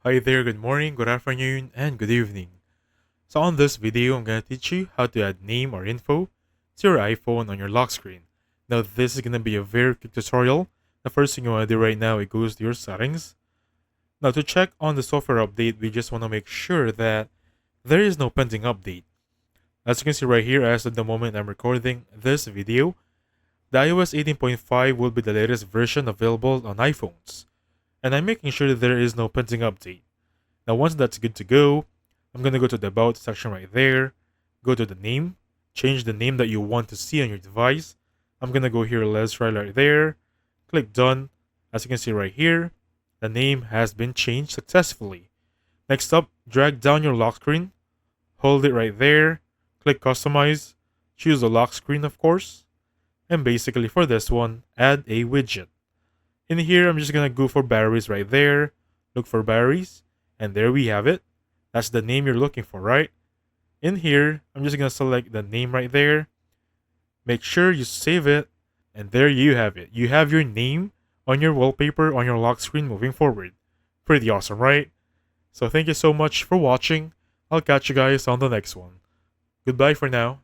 Hi there, good morning, good afternoon, and good evening. So on this video, I'm going to teach you how to add name or info to your iPhone on your lock screen. Now this is going to be a very quick tutorial. The first thing you want to do right now is go to your settings. Now to check on the software update, we just want to make sure that there is no pending update. As you can see right here, as of the moment I'm recording this video, the iOS 18.5 will be the latest version available on iPhones. And I'm making sure that there is no pending update. Now, once that's good to go, I'm going to go to the About section right there, go to the name, change the name that you want to see on your device. I'm going to go here, let's try right there, click Done. As you can see right here, the name has been changed successfully. Next up, drag down your lock screen, hold it right there, click Customize, choose the lock screen, of course, and basically for this one, add a widget. In here, I'm just going to go for batteries right there, look for batteries, and there we have it. That's the name you're looking for, right? In here, I'm just going to select the name right there. Make sure you save it. And there you have it. You have your name on your wallpaper on your lock screen moving forward. Pretty awesome, right? So thank you so much for watching. I'll catch you guys on the next one. Goodbye for now.